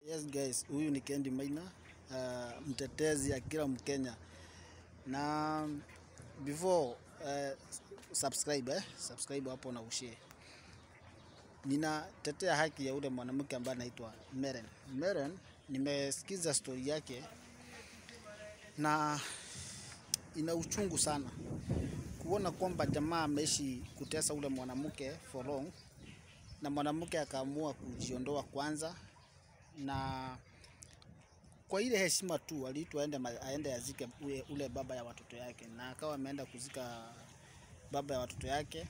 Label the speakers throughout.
Speaker 1: Yes guys, huyu ni Kendi Maina, mtetezi ya kila Mkenya. Na before subscribe hapo na ushare. Ninatetea haki ya ule mwanamke ambaye anaitwa Meren. Meren, nimesikiza story yake na ina uchungu sana. Kuona kwamba jamaa ameishi kutesa ule mwanamke for long na mwanamke akaamua kujiondoa kwanza, na kwa ile heshima tu aliitwa aende azike ule baba ya watoto yake, na akawa ameenda kuzika baba ya watoto yake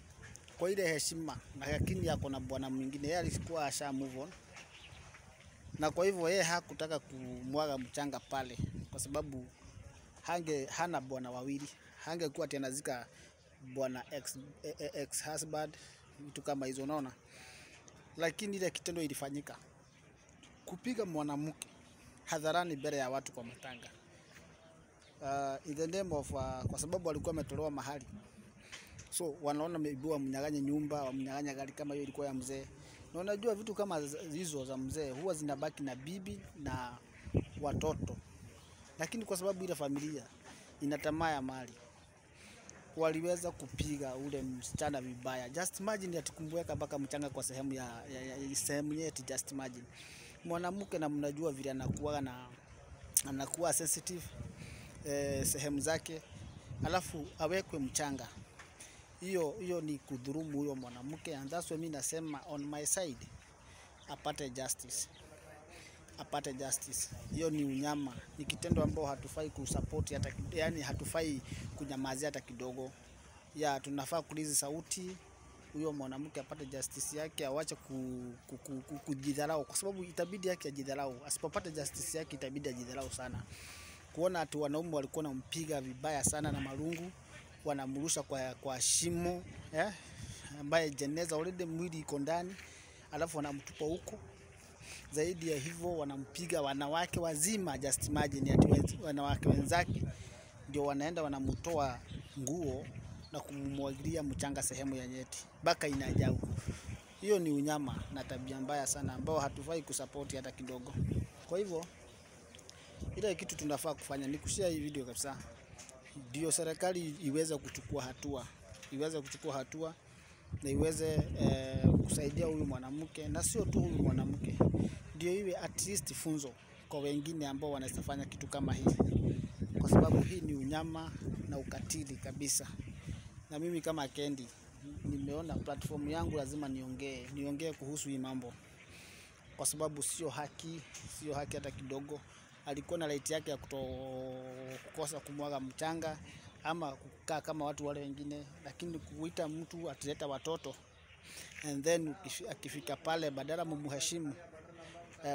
Speaker 1: kwa ile heshima, na lakini yako na bwana mwingine. Yeye alikuwa asha move on, na kwa hivyo yeye hakutaka kumwaga mchanga pale kwa sababu hana bwana wawili, hangekuwa tena zika bwana ex husband, vitu kama hizo, unaona. Lakini ile kitendo ilifanyika, kupiga mwanamke hadharani mbele ya watu kwa matanga, in the name of kwa sababu alikuwa ametolewa mahali, so wanaona meibiwa, mnyang'anye nyumba, wamnyang'anya gari kama hiyo ilikuwa ya mzee. Na unajua vitu kama hizo za mzee huwa zinabaki na bibi na watoto, lakini kwa sababu ile familia ina tamaa ya mali, waliweza kupiga ule msichana vibaya. Just imagine atikumbueka mpaka mchanga kwa sehemu ya sehemu nyeti. Just imagine mwanamke, na mnajua vile anakuwa sensitive sehemu zake, alafu awekwe mchanga. Hiyo ni kudhulumu huyo mwanamke, and that's why mimi nasema on my side apate justice. Apate justice. Hiyo ni unyama, ni kitendo ambao hatufai kusupport hata, yani hatufai kunyamazia hata kidogo. Ya tunafaa kuliza sauti, huyo mwanamke apate justice yake, awache kujidharau, kwa sababu itabidi yake ajidharau. Asipopata justice yake itabidi ajidharau sana. Kuona ati wanaume walikuwa wanampiga vibaya sana na marungu, wanamrusha kwa shimo, ambaye jeneza already mwili iko ndani, alafu wanamtupa huko. Zaidi ya hivyo wanampiga wanawake wazima. Just imagine ati wanawake wenzake ndio wanaenda wanamtoa nguo na kumwagilia mchanga sehemu ya nyeti mpaka inajaa huko. Hiyo ni unyama na tabia mbaya sana ambao hatufai kusupport hata kidogo. Kwa hivyo ile kitu tunafaa kufanya ni kushare hii video kabisa, ndio serikali iweze kuchukua hatua, na iweze kusaidia huyu mwanamke, na sio tu huyu mwanamke, ndio iwe at least funzo kwa wengine ambao wanastafanya kitu kama hii, kwa sababu hii ni unyama na ukatili kabisa. Na mimi kama Kendi nimeona platform yangu lazima niongee kuhusu hii mambo, kwa sababu sio haki hata kidogo. Alikuwa na right yake ya kukosa kumwaga mchanga ama kukaa kama watu wale wengine, lakini kuita mtu atileta watoto, and then akifika pale badala mumheshimu,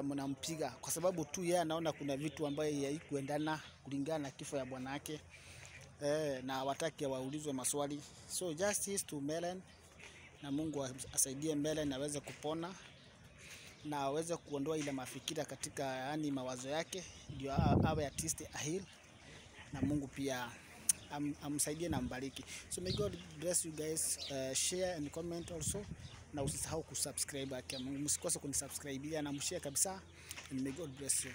Speaker 1: mnampiga kwa sababu tu yeye anaona kuna vitu ambaye haikuendana kulingana na kifo ya bwana yake, na wataki waulizwe maswali. So justice to Meren, na Mungu asaidie Meren aweze kupona na aweze kuondoa ile mafikira katika yani mawazo yake, ndio awe at least a heal, na Mungu pia amsaidie na mbariki. So may God bless you guys. Share and comment also, na usisahau kusubscribe. Msikose kunisubscribe na mshare kabisa, and may God bless you.